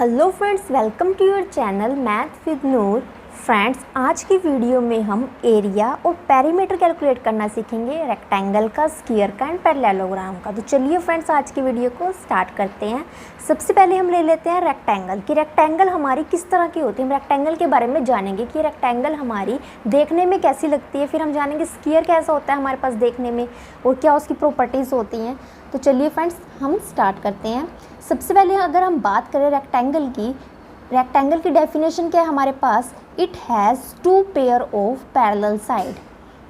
Hello friends, welcome to your channel math with Noor. Friends, आज की video में हम एरिया और पेरीमीटर कैलकुलेट करना सीखेंगे, रेक्टेंगल का, स्क्वायर का एंड पैरेललोग्राम का। तो चलिए फ्रेंड्स, आज की वीडियो को स्टार्ट करते हैं। सबसे पहले हम ले लेते हैं रेक्टेंगल कि रेक्टेंगल हमारी किस तरह की होती है। हम रेक्टेंगल के बारे में जानेंगे कि रेक्टेंगल हमारी देखने में कैसी लगती है। फिर हम जानेंगे स्क्वायर कैसा होता है हमारे पास देखने में और क्या उसकी प्रॉपर्टीज़ होती हैं। तो चलिए फ्रेंड्स, हम स्टार्ट करते हैं। सबसे पहले अगर हम बात करें रेक्टेंगल की डेफिनेशन क्या है हमारे पास, it has two pair of parallel side.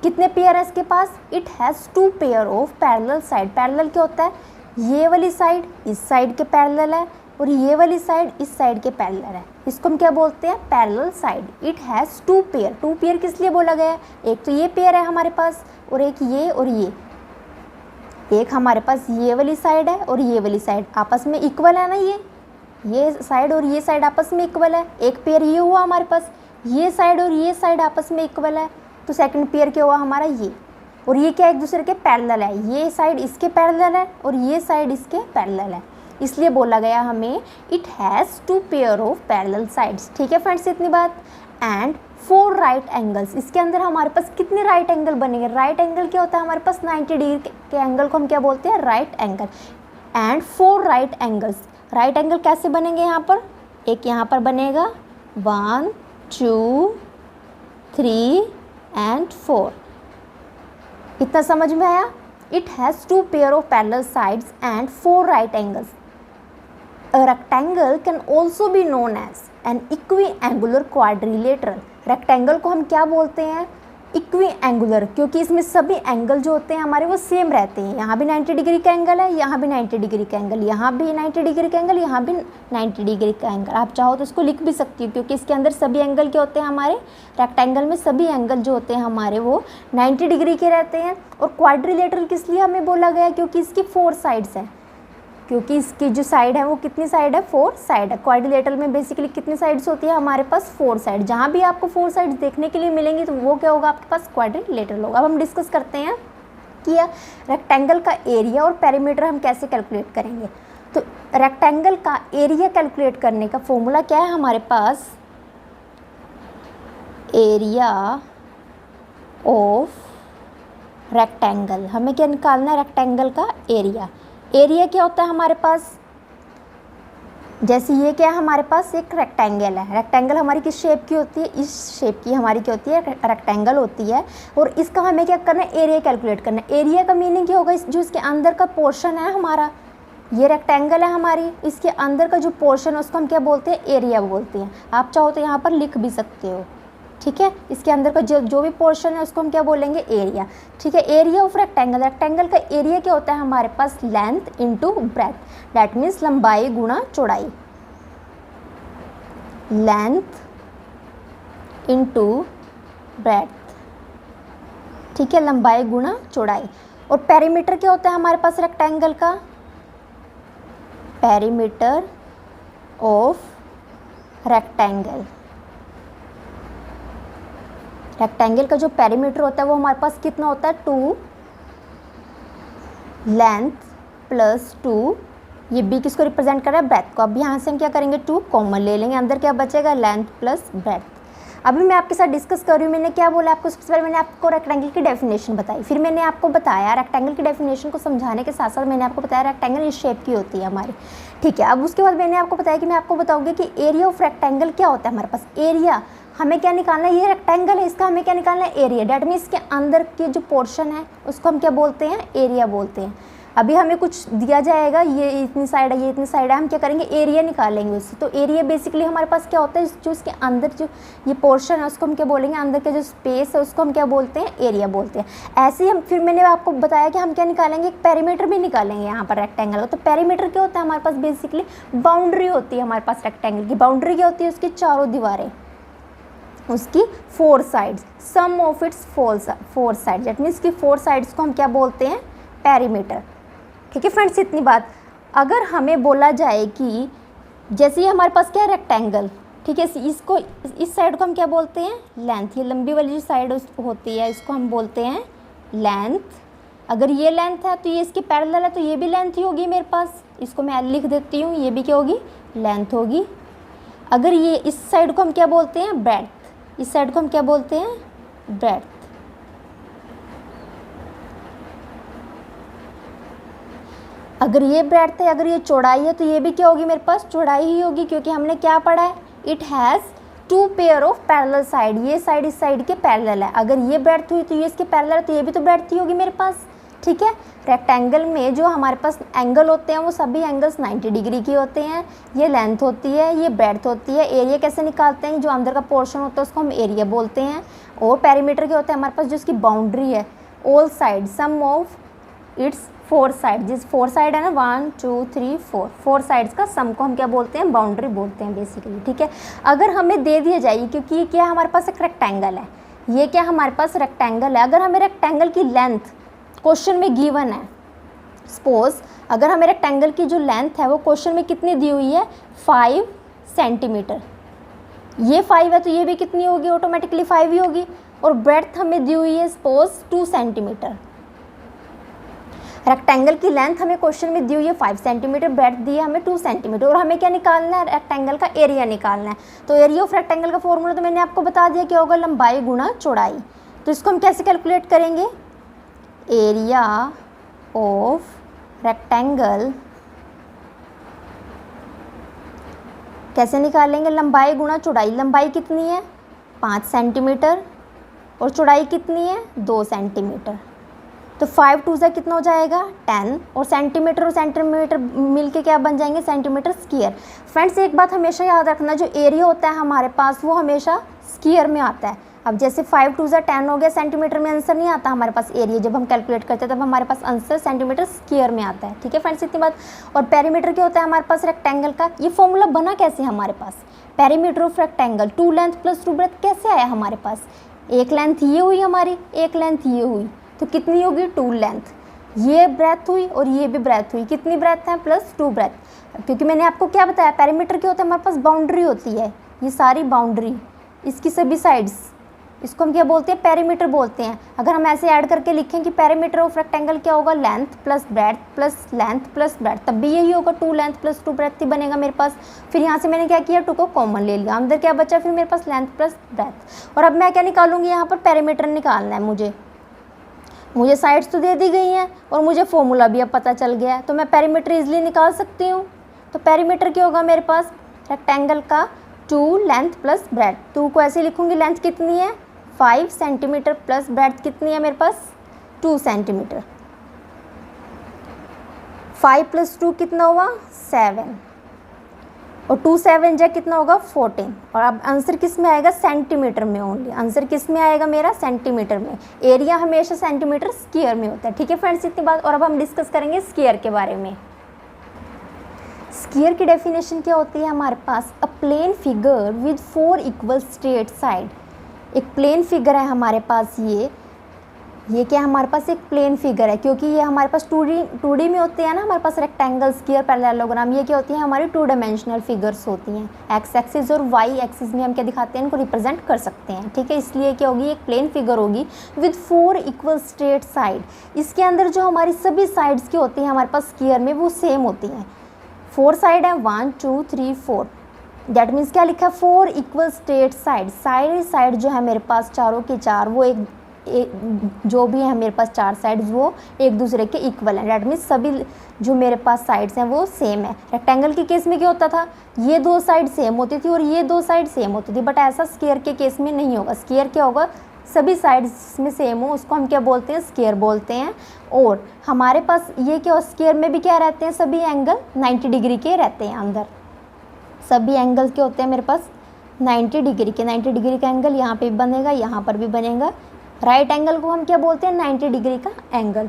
कितने पेयर है इसके पास? It has two pair of parallel side. Parallel क्या होता है? ये वाली साइड इस साइड के पैरेलल है और ये वाली साइड इस साइड के पैरेलल है। इसको हम क्या बोलते हैं? Parallel side. It has two pair. Two pair किस लिए बोला गया है? एक तो ये पेयर है हमारे पास और एक ये और ये। एक हमारे पास ये वाली साइड है और ये वाली साइड आपस में इक्वल है ना। ये साइड और ये साइड आपस में इक्वल है। एक पेयर ये हुआ हमारे पास, ये साइड और ये साइड आपस में इक्वल है। तो सेकंड पेयर क्या हुआ हमारा? ये और ये क्या एक दूसरे के पैरेलल है। ये साइड इसके पैरेलल है और ये साइड इसके पैरेलल है, इसलिए बोला गया हमें it has two pair of parallel sides. ठीक है फ्रेंड्स, इतनी बात। And 4 right angles. इसके अंदर हमारे पास कितने राइट एंगल बनेंगे? राइट एंगल क्या होता है हमारे पास? 90 डिग्री के एंगल को हम क्या बोलते हैं? Right angle. And 4 right angles. Right angle कैसे बनेंगे यहाँ पर? एक यहाँ पर बनेगा 1 2 3 एंड 4। इतना समझ में आया? It has two pair of parallel sides and 4 right angles. A rectangle can also be known as an equiangular quadrilateral। Rectangle को हम क्या बोलते हैं? इक्विएंगुलर, क्योंकि इसमें सभी एंगल जो होते हैं हमारे वो सेम रहते हैं। यहाँ भी 90 डिग्री का एंगल है, यहाँ भी 90 डिग्री का एंगल, यहाँ भी 90 डिग्री का एंगल, यहाँ भी 90 डिग्री का एंगल। आप चाहो तो इसको लिख भी सकती हो, क्योंकि इसके अंदर सभी एंगल के होते हैं हमारे रेक्टेंगल में। सभी एंगल जो होते हैं हमारे वो 90 डिग्री के रहते हैं। और क्वाड्रिलेटरल किस लिए हमें बोला गया? क्योंकि इसकी 4 साइड्स हैं। क्योंकि इसकी जो साइड है वो कितनी साइड है? 4 साइड है। क्वाड्रिलेटरल में बेसिकली कितनी साइड्स होती है हमारे पास? 4 साइड। जहाँ भी आपको 4 साइड्स देखने के लिए मिलेंगी तो वो क्या होगा आपके पास? क्वाड्रिलेटरल होगा। अब हम डिस्कस करते हैं कि रेक्टेंगल का एरिया और पेरीमीटर हम कैसे कैलकुलेट करेंगे। तो रेक्टेंगल का एरिया कैलकुलेट करने का फॉर्मूला क्या है हमारे पास? Area of rectangle. हमें क्या निकालना है? रेक्टेंगल का एरिया। एरिया क्या होता है हमारे पास? जैसे ये क्या है हमारे पास? एक रेक्टेंगल है। रेक्टेंगल हमारी किस शेप की होती है? इस शेप की हमारी क्या होती है? रेक्टेंगल होती है। और इसका हमें क्या करना है? एरिया कैलकुलेट करना है। एरिया का मीनिंग क्या होगा? जो इसके अंदर का पोर्शन है हमारा, ये रेक्टेंगल है हमारी, इसके अंदर का जो पोर्शन है उसको हम क्या बोलते हैं? एरिया बोलते हैं। आप चाहो तो यहाँ पर लिख भी सकते हो। ठीक है, इसके अंदर का जो भी पोर्शन है उसको हम क्या बोलेंगे? एरिया। ठीक है, एरिया ऑफ रेक्टेंगल। रेक्टेंगल का एरिया क्या होता है हमारे पास? Length into breadth. That means लंबाई गुणा चौड़ाई। Length into breadth. ठीक है, लंबाई गुणा चौड़ाई। और पेरीमीटर क्या होता है हमारे पास रेक्टेंगल का? Perimeter of rectangle. रेक्टेंगल का जो पेरीमीटर होता है वो हमारे पास कितना होता है? 2 लेंथ प्लस 2, ये बी किसको रिप्रेजेंट कर रहा है? ब्रेथ को। अब यहाँ से हम क्या करेंगे? 2 कॉमन ले लेंगे, अंदर क्या बचेगा? Length plus breadth. अभी मैं आपके साथ डिस्कस कर रही हूँ। मैंने क्या बोला आपको? सबसे पहले मैंने आपको रेक्टेंगल की डेफिनेशन बताई, फिर मैंने आपको बताया रेक्टेंगल की डेफिनेशन को समझाने के साथ साथ मैंने आपको बताया रेक्टेंगल इस शेप की होती है हमारी। ठीक है, अब उसके बाद मैंने आपको बताया कि मैं आपको बताऊँगी कि एरिया ऑफ रेक्टेंगल क्या होता है हमारे पास। एरिया हमें क्या निकालना है? ये रेक्टेंगल है, इसका हमें क्या निकालना है? एरिया। डैट मीन्स इसके अंदर के जो पोर्शन है उसको हम क्या बोलते हैं? एरिया बोलते हैं। अभी हमें कुछ दिया जाएगा, ये इतनी साइड है, ये इतनी साइड है, हम क्या करेंगे? एरिया निकालेंगे उससे। तो एरिया बेसिकली हमारे पास क्या होता है? जो इसके अंदर जो ये पोर्शन है उसको हम क्या बोलेंगे? अंदर के जो स्पेस है उसको हम क्या बोलते हैं? एरिया बोलते हैं। ऐसे ही हम फिर मैंने आपको बताया कि हम क्या निकालेंगे? एक पेरीमीटर भी निकालेंगे यहाँ पर रेक्टेंगल का। तो पेरीमीटर क्या होता है हमारे पास? बेसिकली बाउंड्री होती है हमारे पास रेक्टेंगल की। बाउंड्री क्या होती है? उसकी चारों दीवारें, उसकी 4 sides, sum of its 4 sides. That means कि 4 साइड्स को हम क्या बोलते हैं? पेरीमीटर। ठीक है फ्रेंड्स, इतनी बात। अगर हमें बोला जाए कि जैसे ये हमारे पास क्या है? रेक्टेंगल। ठीक है, इसको इस साइड को हम क्या बोलते हैं? लेंथ। ये लंबी वाली जो साइड होती है इसको हम बोलते हैं लेंथ। अगर ये लेंथ है तो ये इसके पैरेलल है तो ये भी लेंथ ही होगी मेरे पास। इसको मैं लिख देती हूँ, ये भी क्या होगी? लेंथ होगी। अगर ये इस साइड को हम क्या बोलते हैं, ब्रेड्थ, इस साइड को हम क्या बोलते हैं, ब्रेड्थ। अगर ये ब्रेड्थ है, अगर ये चौड़ाई है, तो ये भी क्या होगी, मेरे पास चौड़ाई ही होगी, क्योंकि हमने क्या पढ़ा है, it has 2 pair of parallel side, ये साइड इस साइड के पैरेलल है। अगर ये ब्रेड्थ हुई तो ये इसके पैरेलल है, तो ये भी तो ब्रेड्थ ही होगी मेरे पास, ठीक है। रेक्टेंगल में जो हमारे पास एंगल होते हैं वो सभी एंगल्स 90 डिग्री की होते हैं। ये लेंथ होती है, ये ब्रेड्थ होती है। एरिया कैसे निकालते हैं, जो अंदर का पोर्शन होता है उसको हम एरिया बोलते हैं। और पेरीमीटर क्या होता है हमारे पास, जो इसकी बाउंड्री है, all side sum of its 4 side, जिस 4 साइड है ना, 1 2 3 4 साइड्स का सम को हम क्या बोलते हैं, बाउंड्री बोलते हैं बेसिकली, ठीक है। अगर हमें दे दिया जाए, क्योंकि ये क्या हमारे पास एक रेक्टेंगल है, ये क्या हमारे पास रेक्टेंगल है, अगर हमें रेक्टेंगल की लेंथ क्वेश्चन में गिवन है, सपोज अगर हमें रेक्टेंगल की जो लेंथ है वो क्वेश्चन में कितनी दी हुई है, 5 सेंटीमीटर, ये 5 है तो ये भी कितनी होगी, ऑटोमेटिकली 5 ही होगी। और ब्रेड्थ हमें दी हुई है सपोज 2 सेंटीमीटर। रेक्टेंगल की लेंथ हमें क्वेश्चन में दी हुई है 5 सेंटीमीटर, ब्रेड्थ दी है हमें 2 सेंटीमीटर, और हमें क्या निकालना है, रेक्टेंगल का एरिया निकालना है। तो एरिया ऑफ रेक्टेंगल का फॉर्मूला तो मैंने आपको बता दिया क्या होगा, लंबाई गुणा चौड़ाई। तो इसको हम कैसे कैलकुलेट करेंगे, एरिया ऑफ रेक्टेंगल कैसे निकालेंगे, लंबाई गुणा चौड़ाई। लंबाई कितनी है 5 सेंटीमीटर और चौड़ाई कितनी है 2 सेंटीमीटर। तो 5 2 से कितना हो जाएगा 10, और सेंटीमीटर मिलके क्या बन जाएंगे, सेंटीमीटर स्क्वायर। फ्रेंड्स एक बात हमेशा याद रखना, जो एरिया होता है हमारे पास वो हमेशा स्क्वायर में आता है। अब जैसे 5 2 से 10 हो गया, सेंटीमीटर में आंसर नहीं आता हमारे पास एरिया, जब हम कैलकुलेट करते हैं तब हमारे पास आंसर सेंटीमीटर स्क्वायर में आता है, ठीक है फ्रेंड्स, इतनी बात। और पेरीमीटर क्या होता है हमारे पास रेक्टेंगल का, ये फॉर्मूला बना कैसे हमारे पास, perimeter of rectangle 2 length plus 2 breadth कैसे आया हमारे पास, एक लेंथ ये हुई हमारी, एक लेंथ ये हुई, तो कितनी होगी 2 लेंथ, ये ब्रेथ हुई और ये भी ब्रेथ हुई, कितनी ब्रेथ है प्लस 2 ब्रेथ। क्योंकि मैंने आपको क्या बताया, पेरीमीटर क्या होता है हमारे पास, बाउंड्री होती है, ये सारी बाउंड्री, इसकी सभी साइड्स, इसको हम क्या बोलते हैं, पेरीमीटर बोलते हैं। अगर हम ऐसे ऐड करके लिखें कि पेरीमीटर ऑफ रेक्टेंगल क्या होगा, length plus breadth plus length plus breadth, तब भी यही होगा 2 लेंथ प्लस 2 ब्रेथ ही बनेगा मेरे पास। फिर यहाँ से मैंने क्या किया, 2 को कॉमन ले लिया, अंदर क्या बचा फिर मेरे पास, लेंथ प्लस ब्रेथ। और अब मैं क्या निकालूंगी, यहाँ पर पेरीमीटर निकालना है मुझे साइड्स तो दे दी गई हैं और मुझे फॉर्मूला भी अब पता चल गया है, तो मैं पेरीमीटर इजीली निकाल सकती हूँ। तो पेरीमीटर क्या होगा मेरे पास, रेक्टेंगल का 2 लेंथ प्लस ब्रेथ, 2 को ऐसे लिखूंगी, लेंथ कितनी है 5 सेंटीमीटर प्लस ब्रेथ कितनी है मेरे पास 2 सेंटीमीटर, 5 प्लस 2 कितना हुआ 7, और 2 7 जा कितना होगा 14। और अब आंसर किस में आएगा, सेंटीमीटर में ओनली, आंसर किस में आएगा मेरा, सेंटीमीटर में। एरिया हमेशा सेंटीमीटर स्क्वायर में होता है, ठीक है फ्रेंड्स, इतनी बात। और अब हम डिस्कस करेंगे स्क्वायर के बारे में। स्क्वायर की डेफिनेशन क्या होती है हमारे पास, a plane figure with 4 equal straight side. एक प्लेन फिगर है हमारे पास, ये क्या हमारे पास एक प्लेन फिगर है, क्योंकि ये हमारे पास 2D में होते हैं ना हमारे पास, रेक्टेंगल स्क्वायर पैरेललोग्राम, ये क्या होती है हमारी 2 डायमेंशनल फिगर्स होती हैं। एक्स एक्सिस और वाई एक्सिस में हम क्या दिखाते हैं, इनको रिप्रेजेंट कर सकते हैं, ठीक है। इसलिए क्या होगी, एक प्लेन फिगर होगी विद 4 इक्वल स्ट्रेट साइड। इसके अंदर जो हमारी सभी साइड्स की होती हैं हमारे पास स्क्वायर में, वो सेम होती हैं। 4 साइड है 1 2 3 4, दैट मीन्स क्या लिखा है 4 इक्वल स्ट्रेट साइड। साइड जो है मेरे पास चारों के चार, वो एक जो भी है मेरे पास 4 साइड्स वो एक दूसरे के इक्वल हैं, दैट मीन्स सभी जो मेरे पास साइड्स हैं वो सेम है। रेक्टेंगल के केस में क्या होता था, ये 2 साइड सेम होती थी और ये 2 साइड सेम होती थी, बट ऐसा स्क्वायर के केस में नहीं होगा। स्क्वायर क्या होगा, सभी साइड्स में सेम हो, उसको हम क्या बोलते हैं, स्क्वायर बोलते हैं। और हमारे पास ये क्या, स्क्वायर में भी क्या रहते हैं, सभी एंगल 90 डिग्री के रहते हैं अंदर, सभी एंगल के होते हैं मेरे पास 90 डिग्री के। 90 डिग्री का एंगल यहाँ पे भी बनेगा, यहाँ पर भी बनेगा। राइट एंगल को हम क्या बोलते हैं, 90 डिग्री का एंगल,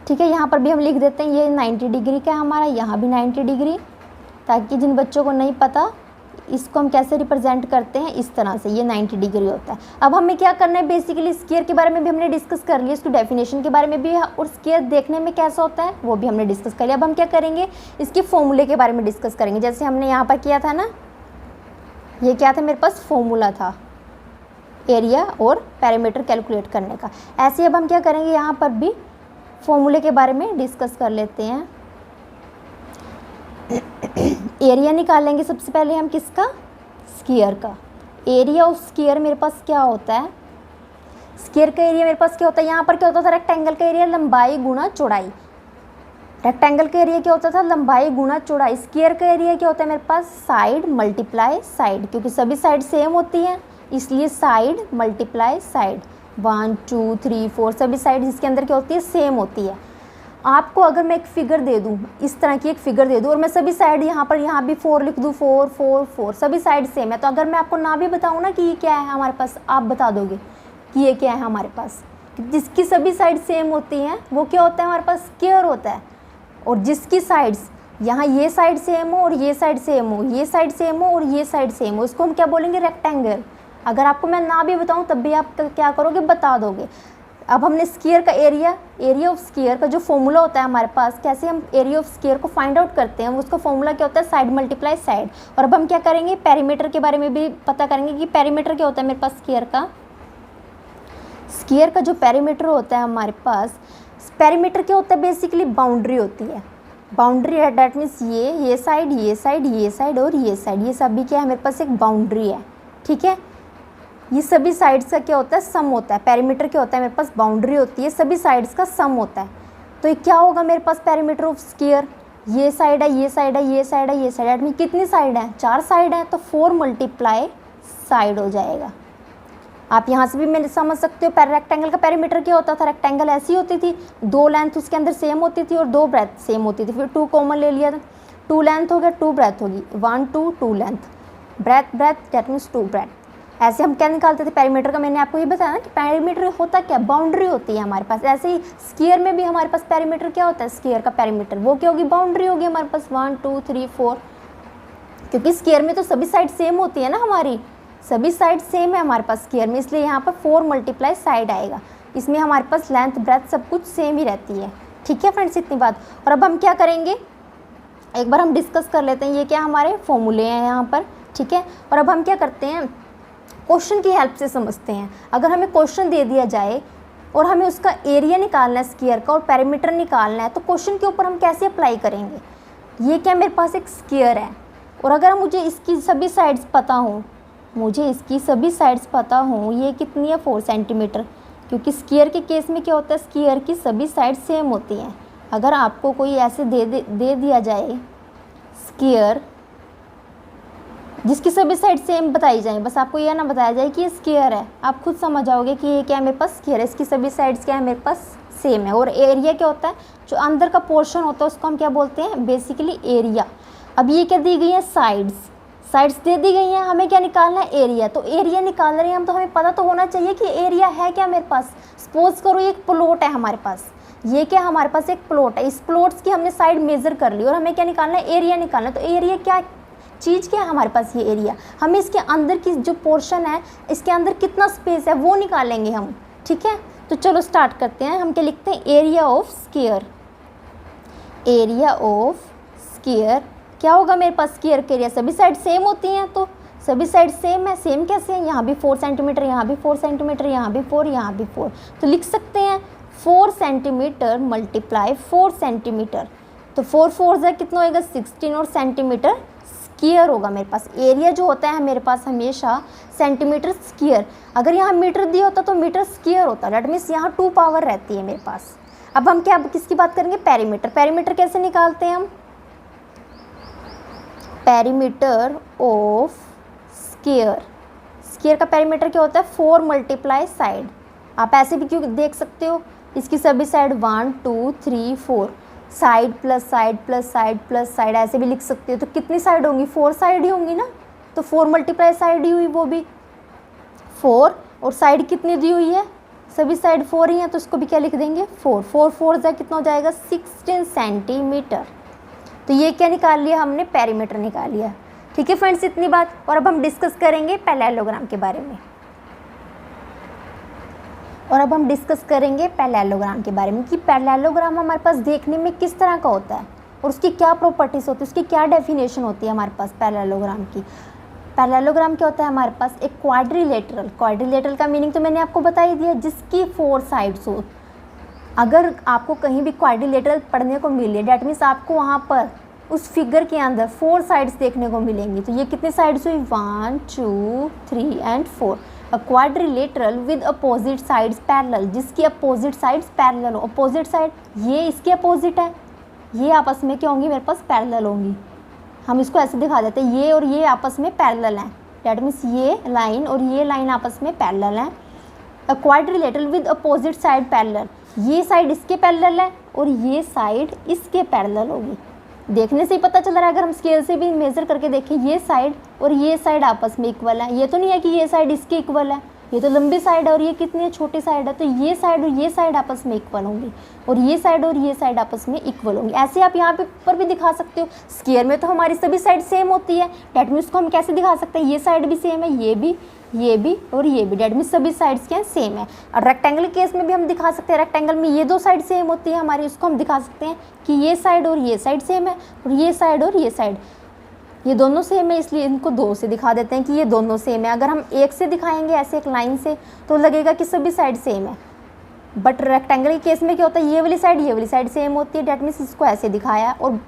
ठीक है। यहाँ पर भी हम लिख देते हैं ये 90 डिग्री का हमारा, यहाँ भी 90 डिग्री, ताकि जिन बच्चों को नहीं पता इसको हम कैसे रिप्रेजेंट करते हैं, इस तरह से ये 90 डिग्री होता है। अब हमें क्या करना है, बेसिकली स्क्वायर के बारे में भी हमने डिस्कस कर लिया, इसकी डेफिनेशन के बारे में भी, और स्क्वायर देखने में कैसा होता है वो भी हमने डिस्कस कर लिया। अब हम क्या करेंगे, इसके फॉर्मूले के बारे में डिस्कस करेंगे। जैसे हमने यहाँ पर किया था ना, ये क्या था मेरे पास फॉर्मूला था एरिया और पेरीमीटर कैलकुलेट करने का, ऐसे अब हम क्या करेंगे, यहाँ पर भी फॉर्मूले के बारे में डिस्कस कर लेते हैं। एरिया निकालेंगे सबसे पहले हम किसका, स्क्वायर का एरिया ऑफ स्क्वायर मेरे पास क्या होता है, स्क्वायर का एरिया मेरे पास क्या होता है, यहाँ पर क्या होता था रेक्टेंगल का एरिया लंबाई गुना चौड़ाई, रेक्टेंगल का एरिया क्या होता था लंबाई गुना चौड़ाई, स्क्वायर का एरिया क्या होता है मेरे पास साइड मल्टीप्लाई साइड, क्योंकि सभी साइड सेम होती हैं इसलिए साइड मल्टीप्लाई साइड, 1 2 3 4 सभी साइड इसके अंदर क्या होती है सेम होती है। आपको अगर मैं एक फिगर दे दूँ, इस तरह की एक फिगर दे दूँ और मैं सभी साइड यहाँ पर यहाँ भी 4 लिख दूँ, 4 4 4 सभी साइड सेम है, तो अगर मैं आपको ना भी बताऊँ ना कि ये क्या है हमारे पास, आप बता दोगे कि ये क्या है हमारे पास। जिसकी सभी साइड सेम होती हैं वो क्या होता है हमारे पास स्क्वायर होता है, और जिसकी साइड्स यहाँ ये साइड सेम हो और ये साइड सेम हो, ये साइड सेम हो और ये साइड सेम हो, इसको हम क्या बोलेंगे रेक्टेंगल। अगर आपको मैं ना भी बताऊँ तब भी आप क्या करोगे बता दोगे। अब हमने स्क्वायर का एरिया ऑफ स्क्वायर का जो फॉर्मूला होता है हमारे पास, कैसे हम एरिया ऑफ स्क्वायर को फाइंड आउट करते हैं, उसका फॉर्मूला क्या होता है साइड मल्टीप्लाई साइड। और अब हम क्या करेंगे पेरीमीटर के बारे में भी पता करेंगे कि पेरीमीटर क्या होता है मेरे पास स्क्वायर का जो पेरीमीटर होता है हमारे पास, पेरीमीटर क्या होता है बेसिकली बाउंड्री होती है, बाउंड्री है डैट मीन्स ये साइड ये साइड ये साइड और ये साइड, ये सभी क्या है मेरे पास एक बाउंड्री है, ठीक है। ये सभी साइड्स का क्या होता है सम होता है, पेरीमीटर क्या होता है मेरे पास बाउंड्री होती है, सभी साइड्स का सम होता है। तो ये क्या होगा मेरे पास पेरीमीटर ऑफ स्क्वायर, ये साइड है ये साइड है ये साइड है ये साइड है, कितनी साइड है 4 साइड है, तो 4 मल्टीप्लाई साइड हो जाएगा। आप यहाँ से भी मैंने समझ सकते हो रेक्टेंगल का पेरीमीटर क्या होता था, रेक्टेंगल ऐसी होती थी 2 लेंथ उसके अंदर सेम होती थी और 2 ब्रेथ सेम होती थी, फिर 2 कॉमन ले लिया था, 2 लेंथ हो गया 2 ब्रेथ होगी, 1 2 2 length breadth that means 2 breadth. ऐसे हम क्या निकालते थे पेरीमीटर का, मैंने आपको ये बताया ना कि पेरीमीटर होता क्या बाउंड्री होती है हमारे पास। ऐसे ही स्क्वायर में भी हमारे पास पेरीमीटर क्या होता है, स्क्वायर का पेरीमीटर वो क्या होगी बाउंड्री होगी हमारे पास 1 2 3 4, क्योंकि स्क्वायर में तो सभी साइड सेम होती है ना, हमारी सभी साइड सेम है हमारे पास स्क्वायर में, इसलिए यहाँ पर 4 मल्टीप्लाई साइड आएगा। इसमें हमारे पास लेंथ ब्रेथ सब कुछ सेम ही रहती है, ठीक है फ्रेंड्स इतनी बात। और अब हम क्या करेंगे एक बार हम डिस्कस कर लेते हैं, ये क्या हमारे फॉर्मूले हैं यहाँ पर, ठीक है। और अब हम क्या करते हैं क्वेश्चन की हेल्प से समझते हैं। अगर हमें क्वेश्चन दे दिया जाए और हमें उसका एरिया निकालना है स्क्वायर का और पेरीमीटर निकालना है, तो क्वेश्चन के ऊपर हम कैसे अप्लाई करेंगे। ये क्या मेरे पास एक स्क्वायर है और अगर मुझे इसकी सभी साइड्स पता हो, ये कितनी है 4 सेंटीमीटर, क्योंकि स्क्वायर के केस में क्या होता है स्क्वायर की सभी साइड सेम होती हैं। अगर आपको कोई ऐसे दे दिया जाए स्क्वायर जिसकी सभी साइड सेम बताई जाए, बस आपको यह ना बताया जाए कि ये स्क्वायर है, आप खुद समझ जाओगे कि ये क्या है मेरे पास स्क्वायर है, इसकी सभी साइड्स क्या है मेरे पास सेम है। और एरिया क्या होता है जो अंदर का पोर्शन होता है उसको हम क्या बोलते हैं बेसिकली एरिया। अब ये क्या दी गई है साइड्स दे दी गई हैं, हमें क्या निकालना है एरिया। तो एरिया निकाल रहे हैं हम तो हमें पता तो होना चाहिए कि एरिया है क्या मेरे पास। सपोज करो ये एक प्लॉट है हमारे पास, ये क्या हमारे पास एक प्लॉट है, इस प्लॉट्स की हमने साइड मेजर कर ली और हमें क्या निकालना है एरिया निकालना है। तो एरिया क्या चीज़ क्या है हमारे पास, ये एरिया। हमें इसके अंदर की जो पोर्शन है इसके अंदर कितना स्पेस है वो निकालेंगे हम, ठीक है। तो चलो स्टार्ट करते हैं। हम क्या लिखते हैं एरिया ऑफ स्क्वायर, क्या होगा मेरे पास स्क्वायर का एरिया, सभी साइड सेम होती हैं तो सभी साइड सेम है, सेम कैसे है, यहाँ भी 4 सेंटीमीटर, यहाँ भी 4 सेंटीमीटर, यहाँ भी 4, यहाँ भी 4, तो लिख सकते हैं 4 सेंटीमीटर मल्टीप्लाई 4 सेंटीमीटर, तो 4 4 से कितना होएगा 16 और सेंटीमीटर स्क्वायर होगा मेरे पास। एरिया जो होता है मेरे पास हमेशा सेंटीमीटर स्क्वायर, अगर यहाँ मीटर दिया होता तो मीटर स्क्वायर होता, डेट मीन्स यहाँ 2 पावर रहती है मेरे पास। अब हम क्या किसकी बात करेंगे पेरीमीटर कैसे निकालते हैं हम, पेरीमीटर ऑफ स्क्वायर का पेरीमीटर क्या होता है 4 मल्टीप्लाई साइड। आप ऐसे भी क्यों देख सकते हो, इसकी सभी side 1 2 3 4, side plus side plus side plus side ऐसे भी लिख सकते हो। तो कितनी साइड होंगी 4 साइड ही होंगी ना, तो 4 मल्टीप्लाई साइड ही हुई, वो भी 4, और साइड कितनी दी हुई है सभी साइड 4 ही है, तो इसको भी क्या लिख देंगे 4 4 4 जा कितना हो जाएगा 16 सेंटीमीटर। तो ये क्या निकाल लिया हमने पेरीमीटर निकाल लिया, ठीक है फ्रेंड्स इतनी बात। और अब हम डिस्कस करेंगे पैरेललोग्राम के बारे में, कि पैरेललोग्राम हमारे पास देखने में किस तरह का होता है और उसकी क्या प्रॉपर्टीज़ होती है, उसकी क्या डेफिनेशन होती है हमारे पास पैरेललोग्राम की। पैरेललोग्राम क्या होता है हमारे पास एक क्वाड्रिलेटरल का मीनिंग तो मैंने आपको बता ही दिया, जिसकी 4 साइड्स हो। अगर आपको कहीं भी क्वाड्रिलेटरल पढ़ने को मिले डेट मीन्स आपको वहाँ पर उस फिगर के अंदर 4 साइड्स देखने को मिलेंगी। तो ये कितने साइड्स हुई, 1 2 3 and 4। A quadrilateral with opposite sides parallel, जिसकी अपोजिट साइड्स पैरेलल हो। अपोजिट साइड ये इसके अपोजिट है, ये आपस में क्या होंगी, मेरे पास पैरेलल होंगी। हम इसको ऐसे दिखा देते हैं, ये और ये आपस में पैरेलल हैं। दैट मीन्स ये लाइन और ये लाइन आपस में पैरेलल हैं। अ quadrilateral with opposite side parallel, ये साइड इसके पैरेलल है और ये साइड इसके पैरेलल होगी। देखने से ही पता चल रहा है, अगर हम स्केल से भी मेज़र करके देखें, ये साइड और ये साइड आपस में इक्वल है। ये तो नहीं है कि ये साइड इसके इक्वल है, ये तो लंबी साइड है और ये कितनी छोटी साइड है। तो ये साइड और ये साइड आपस में इक्वल होंगी और ये साइड और ये साइड आपस में इक्वल होंगी। ऐसे आप यहाँ पे पर भी दिखा सकते हो। स्क्वायर में तो हमारी सभी साइड सेम होती है, डैट मीन्स को हम कैसे दिखा सकते हैं, ये साइड भी सेम है, ये भी और ये भी, डैट मीन्स सभी साइड्स क्या सेम है। और रेक्टेंगल केस में भी हम दिखा सकते हैं, रेक्टेंगल में ये 2 साइड सेम होती है हमारी, उसको हम दिखा सकते हैं कि ये साइड और ये साइड सेम है और ये साइड और ये साइड ये दोनों सेम है, इसलिए इनको 2 से दिखा देते हैं कि ये दोनों सेम है। अगर हम 1 से दिखाएंगे ऐसे एक लाइन से तो लगेगा कि सभी साइड सेम है। बट रेक्टेंगल के केस में क्या होता है, ये वाली साइड सेम होती है, डैट मीन्स इसको ऐसे दिखाया, और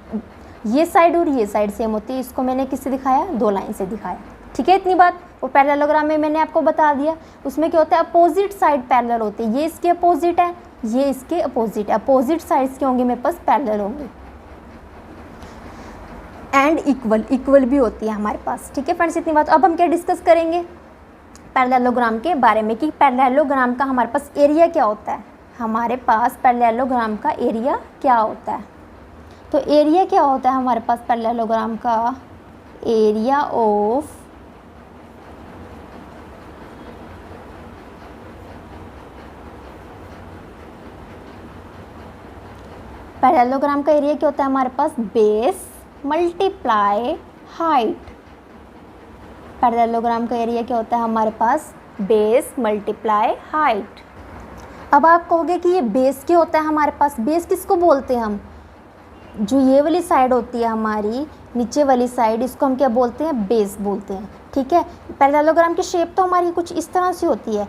ये साइड और ये साइड सेम होती है, इसको मैंने किससे दिखाया, 2 लाइन से दिखाया। ठीक है, इतनी बात। और पैरेललोग्राम में मैंने आपको बता दिया, उसमें क्या होता है, अपोजिट साइड पैरेलल होती है। ये इसके अपोजिट है, ये इसके अपोजिट है, अपोजिट साइड्स क्या होंगे, मेरे पास पैरेलल होंगे। एंड इक्वल भी होती है हमारे पास। ठीक है फ्रेंड्स, इतनी बात। अब हम क्या डिस्कस करेंगे, पैरेललोग्राम के बारे में, कि पैरेललोग्राम का हमारे पास एरिया क्या होता है। हमारे पास पैरेललोग्राम का एरिया क्या होता है, तो एरिया क्या होता है हमारे पास पैरेललोग्राम का, एरिया ऑफ पैरेललोग्राम का एरिया क्या होता है हमारे पास, बेस मल्टीप्लाई हाइट। पैरेललोग्राम का एरिया क्या होता है हमारे पास, बेस मल्टीप्लाई हाइट। अब आप कहोगे कि ये बेस क्या होता है हमारे पास, बेस किसको बोलते हैं हम, जो ये वाली साइड होती है हमारी नीचे वाली साइड, इसको हम क्या बोलते हैं, बेस बोलते हैं। ठीक है, पैरेललोग्राम की शेप तो हमारी कुछ इस तरह से होती है।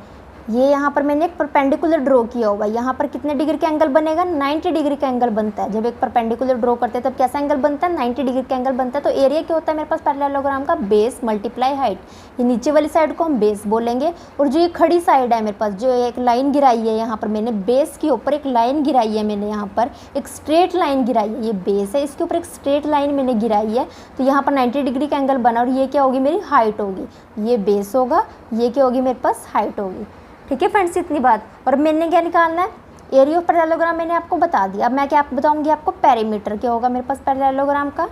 ये यहाँ पर मैंने एक परपेंडिकुलर ड्रॉ किया होगा, यहाँ पर कितने डिग्री का एंगल बनेगा, 90 डिग्री का एंगल बनता है। जब एक परपेंडिकुलर ड्रॉ करते हैं तब कैसा एंगल बनता है, 90 डिग्री का एंगल बनता है। तो एरिया क्या होता है मेरे पास पैरेललोग्राम का, बेस मल्टीप्लाई हाइट। ये नीचे वाली साइड को हम बेस बोलेंगे, और जो ये खड़ी साइड है मेरे पास, जो एक लाइन गिराई है यहाँ पर मैंने, बेस के ऊपर एक लाइन गिराई है मैंने, यहाँ पर एक स्ट्रेट लाइन गिराई है, ये बेस है, इसके ऊपर एक स्ट्रेट लाइन मैंने गिराई है। तो यहाँ पर 90 डिग्री का एंगल बना, और ये क्या होगी, मेरी हाइट होगी। ये बेस होगा, ये क्या होगी, मेरे पास हाइट होगी। ठीक है फ्रेंड्स, इतनी बात। और मैंने क्या निकालना है, एरिया ऑफ पैरेललोग्राम मैंने आपको बता दिया। अब मैं क्या बताऊंगी आपको, पेरीमीटर क्या होगा मेरे पास पैरेललोग्राम का।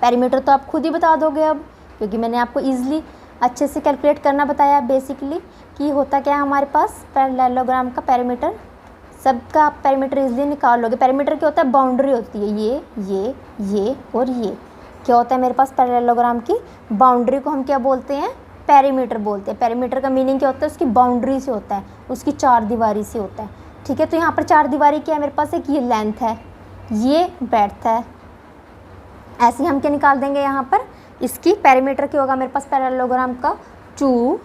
पेरीमीटर तो आप खुद ही बता दोगे अब, क्योंकि मैंने आपको ईजिली अच्छे से कैलकुलेट करना बताया बेसिकली कि होता क्या है हमारे पास पैरेललोग्राम का पेरीमीटर। सबका आप पेरीमीटर ईजिली निकाल लोगे। पेरीमीटर क्या होता है, बाउंड्री होती है, ये और ये क्या होता है मेरे पास पैरेललोग्राम की बाउंड्री को हम क्या बोलते हैं, पेरीमीटर बोलते हैं। पेरीमीटर का मीनिंग क्या होता है, उसकी बाउंड्री से होता है, उसकी 4 दीवारी से होता है। ठीक है, तो यहाँ पर 4 दीवारी क्या है मेरे पास, एक ये लेंथ है, ये ब्रेड्थ है। ऐसे हम क्या निकाल देंगे यहाँ पर, इसकी पेरीमीटर क्या होगा मेरे पास पैरेललोग्राम का, 2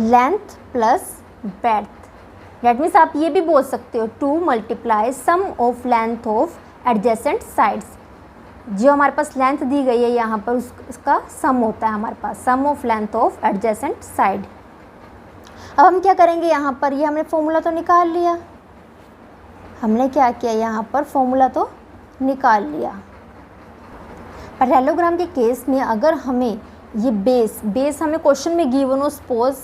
length plus breadth. That means आप ये भी बोल सकते हो 2 multiply sum of length of adjacent sides. जो हमारे पास लेंथ दी गई है यहाँ पर, उसका सम होता है हमारे पास, sum of length of adjacent side. अब हम क्या करेंगे यहाँ पर, ये हमने फॉर्मूला तो निकाल लिया, हमने क्या किया यहाँ पर फॉर्मूला तो निकाल लिया। पैरेललोग्राम के केस में अगर हमें ये बेस हमें क्वेश्चन में गिवन हो, सपोज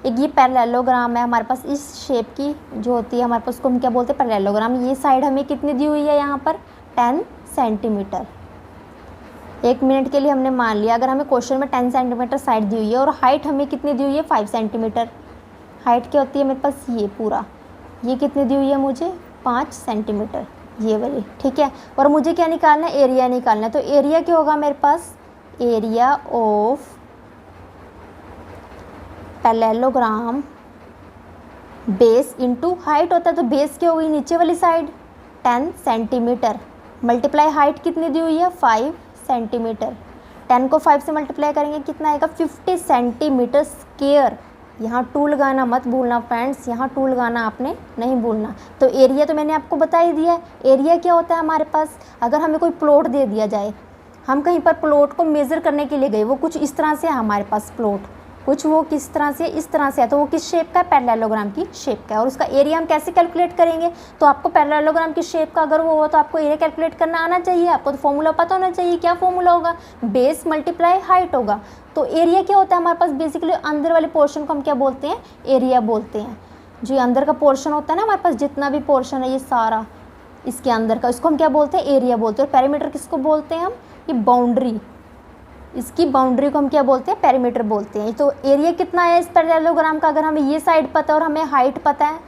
एक ये पैरेललोग्राम है हमारे पास, इस शेप की जो होती है हमारे पास, उसको हम क्या बोलते हैं पैरेललोग्राम। ये साइड हमें कितनी दी हुई है यहाँ पर, 10 सेंटीमीटर। 1 मिनट के लिए हमने मान लिया, अगर हमें क्वेश्चन में 10 सेंटीमीटर साइड दी हुई है और हाइट हमें कितनी दी हुई है, 5 सेंटीमीटर। हाइट क्या होती है मेरे पास, ये पूरा, ये कितनी दी हुई है मुझे, 5 सेंटीमीटर, ये वाली। ठीक है, और मुझे क्या निकालना है, एरिया निकालना है। तो एरिया क्या होगा मेरे पास, area of parallelogram base into height होता है। तो बेस क्या होगी, नीचे वाली साइड 10 सेंटीमीटर, मल्टीप्लाई हाइट कितनी दी हुई है, 5 सेंटीमीटर। 10 को 5 से मल्टीप्लाई करेंगे कितना आएगा, 50 सेंटीमीटर स्क्वायर। यहाँ टू लगाना मत भूलना फ्रेंड्स, यहाँ टू लगाना आपने नहीं भूलना। तो एरिया तो मैंने आपको बता ही दिया है। एरिया क्या होता है हमारे पास, अगर हमें कोई प्लॉट दे दिया जाए, हम कहीं पर प्लॉट को मेज़र करने के लिए गए, वो कुछ इस तरह से है हमारे पास प्लॉट, कुछ वो किस तरह से इस तरह से है, तो वो किस शेप का है, पैरेललोग्राम की शेप का है। और उसका एरिया हम कैसे कैलकुलेट करेंगे, तो आपको पैरेललोग्राम की शेप का अगर वो हो तो आपको एरिया कैलकुलेट करना आना चाहिए। आपको तो फॉर्मूला पता होना चाहिए। क्या फॉर्मूला होगा, बेस मल्टीप्लाई हाइट होगा। तो एरिया क्या होता है हमारे पास, बेसिकली अंदर वाले पोर्शन को हम क्या बोलते हैं, एरिया बोलते हैं। जो अंदर का पोर्शन होता है ना हमारे पास, जितना भी पोर्शन है ये सारा इसके अंदर का, इसको हम क्या बोलते हैं, एरिया बोलते हैं। और पेरीमीटर किसको बोलते हैं हम, ये बाउंड्री, इसकी बाउंड्री को हम क्या बोलते हैं, पेरीमीटर बोलते हैं। तो एरिया कितना है इस पैरेललोग्राम का, अगर हमें ये साइड पता है और हमें हाइट पता है,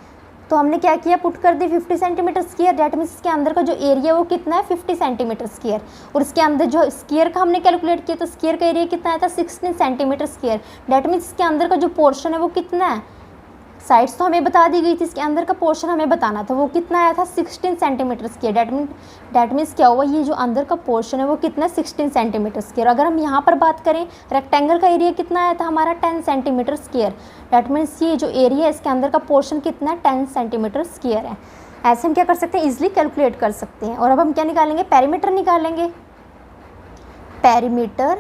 तो हमने क्या किया, पुट कर दी 50 सेंटीमीटर स्क्वायर। डेट मीन्स इसके अंदर का जो एरिया वो कितना है, 50 सेंटीमीटर स्क्वायर। और इसके अंदर जो स्क्वायर का हमने कैलकुलेट किया, तो स्क्वायर का एरिया कितना आया था, 16 सेंटीमीटर स्क्वायर। डेट मीन्स इसके अंदर का जो पोर्शन है वो कितना है, साइड्स तो हमें बता दी गई थी, इसके अंदर का पोर्शन हमें बताना था, वो कितना आया था, 16 सेंटीमीटर स्क्वायर। डेट मीन्स क्या हुआ, ये जो अंदर का पोर्शन है वो कितना, 16 सेंटीमीटर स्क्वायर। अगर हम यहाँ पर बात करें, रेक्टेंगल का एरिया कितना आया था हमारा, 10 सेंटीमीटर स्क्वायर। डेट मीन्स ये जो एरिया है इसके अंदर का पोर्शन कितना है, 10 सेंटीमीटर स्क्वायर है। ऐसे हम क्या कर सकते हैं, ईजिली कैलकुलेट कर सकते हैं। और अब हम क्या निकालेंगे, पेरीमीटर निकालेंगे, पेरीमीटर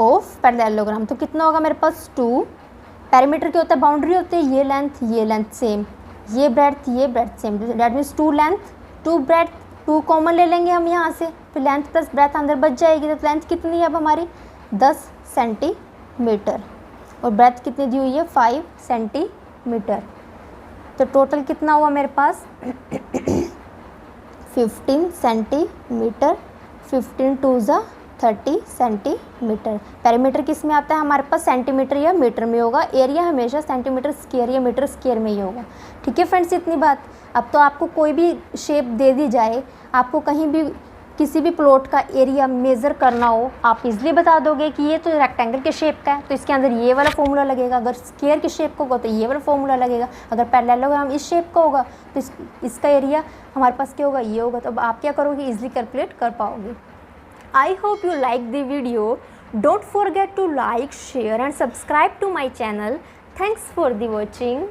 ऑफ पैरेललोग्राम। तो कितना होगा मेरे पास, 2। पेरीमीटर क्या होता है, बाउंड्री होती है, ये लेंथ सेम, ये breadth same. Date means 2 length 2 breadth, 2 common ले लेंगे हम यहाँ से, फिर लेंथ प्लस ब्रेड्थ अंदर बच जाएगी। तो लेंथ कितनी है अब हमारी, 10 सेंटीमीटर, और ब्रेड्थ कितनी दी हुई है, 5 सेंटीमीटर। तो टोटल कितना हुआ मेरे पास 15 सेंटीमीटर, 15 टू ज़ा 30 सेंटीमीटर। पेरीमीटर किस में आता है हमारे पास, सेंटीमीटर या मीटर में होगा। एरिया हमेशा सेंटीमीटर स्क्वायर या मीटर स्क्वायर में ही होगा। ठीक है फ्रेंड्स, इतनी बात। अब तो आपको कोई भी शेप दे दी जाए, आपको कहीं भी किसी भी प्लॉट का एरिया मेज़र करना हो, आप इजली बता दोगे कि ये तो रेक्टेंगल के शेप का है, तो इसके अंदर ये वाला फॉर्मूला लगेगा। अगर स्क्वायर के शेप का होगा तो ये वाला फॉर्मूला लगेगा। अगर पैरेललोग्राम इस शेप का होगा तो इसका एरिया हमारे पास क्या होगा, ये होगा। तो अब आप क्या करोगे, ईजिली कैलकुलेट कर पाओगे। I hope you like the video. Don't forget to like, share and subscribe to my channel. Thanks for the watching.